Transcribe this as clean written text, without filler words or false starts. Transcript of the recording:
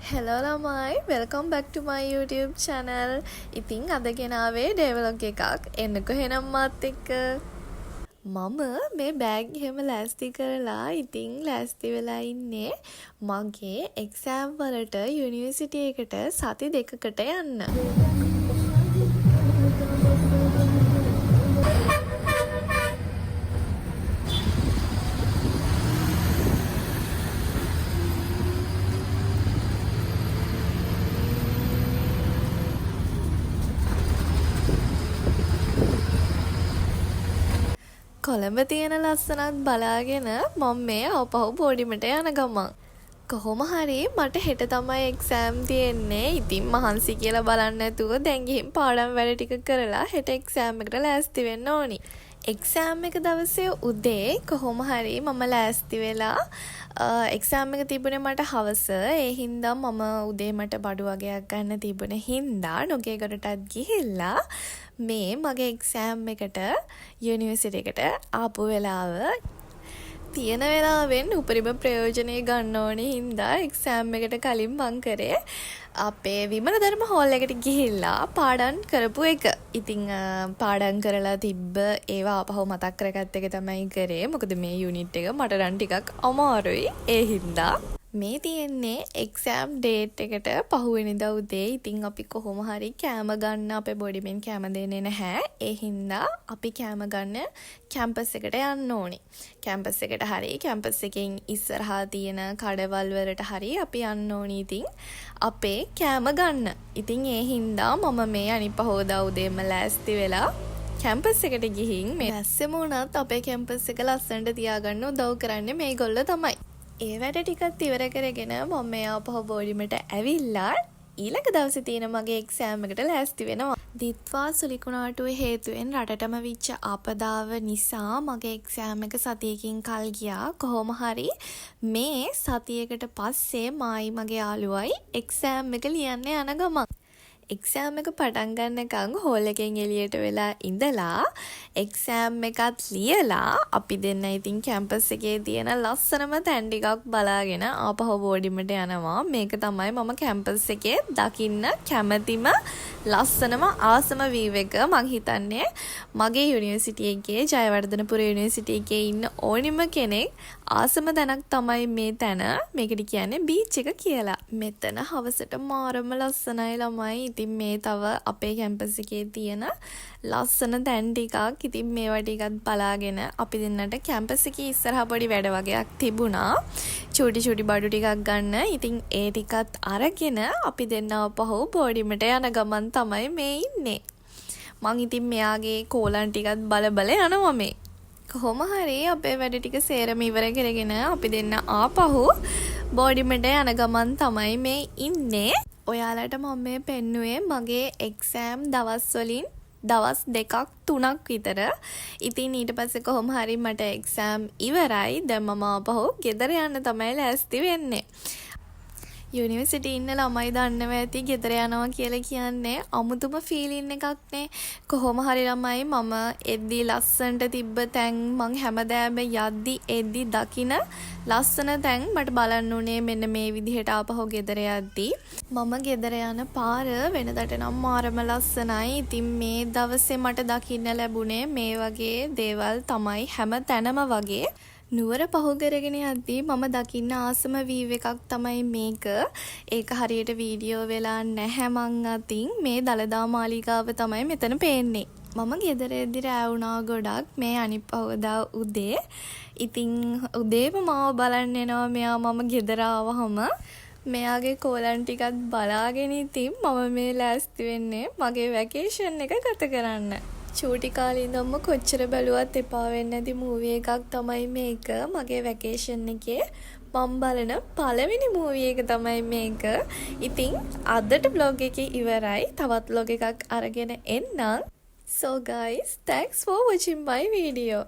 Hello ළමයි, welcome back to my YouTube channel. ඉතින් අද ගෙනාවේ day vlog එකක්. එන්නකෝ එහෙනම් මාත් එක්ක. මම මේ බෑග් එහෙම ලෑස්ති කරලා ඉතින් ලෑස්ති වෙලා ඉන්නේ මගේ exam වලට යුනිවර්සිටි එකට සති දෙකකට යන්න. කොළඹ තියෙන ලස්සනත් බලාගෙන මම මේ ආපහු බෝඩිමට යන ගමන් කොහොම හරි මට හෙට තමයි එක්සෑම් තියෙන්නේ. ඉතින් මහන්සි කියලා බලන්න නැතුව දැන් ගිහින් පාඩම් වැඩ ටික කරලා හෙට එක්සෑම් එකට ලෑස්ති වෙන්න ඕනි. එක්සෑම් එක දවසේ උදේ කොහොම හරි මම ලෑස්ති වෙලා එක්සෑම් එක තිබුණේ මට හවස. ඒ හින්දා මම උදේ මට බඩු වගේක් ගන්න තිබුණ හින්දා නොගේගොඩටත් ගිහිල්ලා මේ මගේ එක්සෑම් එකට යුනිවර්සිටි එකට ආපු වෙලාව තියෙන වෙලාවෙන් උපරිම ප්‍රයෝජනය ගන්න ඕනේ හින්දා එක්සෑම් එකට කලින් මං කරේ අපේ විමල ධර්ම හෝල් එකට ගිහිල්ලා පාඩම් කරපු එක. ඉතින් පාඩම් කරලා තිබ්බ ඒවා ආපහු මතක් කරගත්ත එක තමයි කරේ. මොකද මේ යුනිට් එක මට නම් ටිකක් අමාරුයි. ඒ හින්දා මේ තියෙන්නේ එක්සෑම් ඩේට් එකට පහුවෙනිදා උදේ. ඉතින් අපි කොහොම හරි කෑම ගන්න අපේ බොඩිමෙන් කෑම දෙන්නේ නැහැ. ඒ හින්දා අපි කෑම ගන්න කැම්පස් එකට යන්න ඕනි. කැම්පස් එකට හරි කැම්පස් එකෙන් ඉස්සරහා තියෙන කඩවල් වලට හරි අපි යන්න ඕනි. ඉතින් අපේ කෑම ගන්න. ඉතින් ඒ හින්දා මම මේ අනිත් පහෝදා උදේම ලෑස්ති වෙලා කැම්පස් එකට ගිහින් මේ ඇස්සෙම වුණත් අපේ කැම්පස් එක ලස්සනට තියාගන්න උදව් කරන්නේ මේගොල්ලෝ තමයි. ඒ වැඩ ටිකත් ඉවර කරගෙන මම මේ ආපහු බෝඩිමට ඇවිල්ලා ඊළඟ දවසේ තියෙන මගේ එක්සෑම් එකට ලෑස්ති වෙනවා. දිත්වා සුලිකුණාටුව හේතුවෙන් රටටම විච්ච ආපදාව නිසා මගේ එක්සෑම් එක සතියකින් කල් ගියා. කොහොම හරි මේ සතියකට පස්සේ මායි මගේ යාළුවයි එක්සෑම් එක ලියන්න යන ගමන් එක්සෑම් එක පටන් ගන්නකම් හෝල් එකෙන් එළියට වෙලා ඉඳලා එක්සෑම් එකත් ලියලා අපි දෙන්න ඉතින් කැම්පස් එකේ තියෙන ලස්සනම තැන් ටිකක් බලාගෙන ආපහු බෝඩිමට යනවා. මේක තමයි මම කැම්පස් එකේ දකින්න කැමතිම ලස්සනම ආසම වීව් එක. මං හිතන්නේ මගේ යුනිවර්සිටි එකේ ජයවර්ධනපුර යුනිවර්සිටි එකේ ඉන්න ඕනිම කෙනෙක් ආසම තැනක් තමයි මේ තැන. මේකට කියන්නේ බීච් එක කියලා. මෙතන හවසට මාරම ලස්සනයි ළමයි. ඉතින් මේ තව අපේ කැම්පස් එකේ තියෙන ලස්සන තැන් ටිකක් ඉතින් මේවා ටිකත් බලාගෙන අපි දෙන්නට කැම්පස් එකේ ඉස්සරහා පොඩි වැඩ වගේක් තිබුණා. චූටි බඩු ටිකක් ගන්න. ඉතින් ඒ ටිකත් අරගෙන අපි දෙන්න ආපහු බෝඩිමට යන ගමන් තමයි මේ ඉන්නේ. මං ඉතින් මෙයාගේ කෝලන් ටිකත් බල යනවා මේ. කොහොම හරි අපේ වැඩ ටික සේරම ඉවර කරගෙන අපි දෙන්න ආපහු බෝඩිමට යන ගමන් තමයි මේ ඉන්නේ. ඔයාලට මම මේ පෙන්නුවේ මගේ එක්සෑම් දවස් වලින් දවස් 2ක් 3ක් විතර. ඉතින් ඊට පස්සේ කොහොම හරි මට එක්සෑම් ඉවරයි. දැන් මම ආපහු ගෙදර යන්න තමයි ලෑස්ති වෙන්නේ. යුනිවර්සිටි ඉන්න ළමයි දන්නවා ඇති ගෙදර යනවා කියලා කියන්නේ අමුතුම ෆීලින් එකක් නේ. කොහොම හරි ළමයි මම එද්දි ලස්සනට තිබ්බ තැන් මං හැමදාම එද්දි දකින ලස්සන තැන් මට බලන්න උනේ මෙන්න මේ විදිහට ආපහු ගෙදර යද්දි. මම ගෙදර යන පාර වෙනදට නම් මාරම ලස්සනයි. ඉතින් මේ දවසේ මට දකින්න ලැබුණේ මේ වගේ දේවල් තමයි හැම තැනම වගේ. නුවර පහු කරගෙන යද්දී මම දකින්න ආසම වීව් එකක් තමයි මේක. ඒක හරියට වීඩියෝ වෙලා නැහැ මං අතින්. මේ දලදා මාලිගාව තමයි මෙතන පේන්නේ. මම ගෙදර එද්දි රෑ වුණා ගොඩක් මේ අනිත් පහවදා උදේ. ඉතින් උදේම මාව බලන්න එනවා මෙයා මම ගෙදර ආවහම. මෙයාගේ කෝලන් ටිකත් බලාගෙන ඉතින් මම මේ ලෑස්ති වෙන්නේ මගේ වැකේෂන් එක ගත කරන්න. චූටි කාලේ ඉඳන්ම කොච්චර බැලුවත් එපා වෙන්නේ නැති මූවි එකක් තමයි මේක. මගේ වැකේෂන් එකේ මම බලන පළවෙනි මූවි එක තමයි මේක. ඉතින් අදට vlog එකේ ඉවරයි. තවත් vlog එකක් අරගෙන එන්නම්. So guys, thanks for watching my video.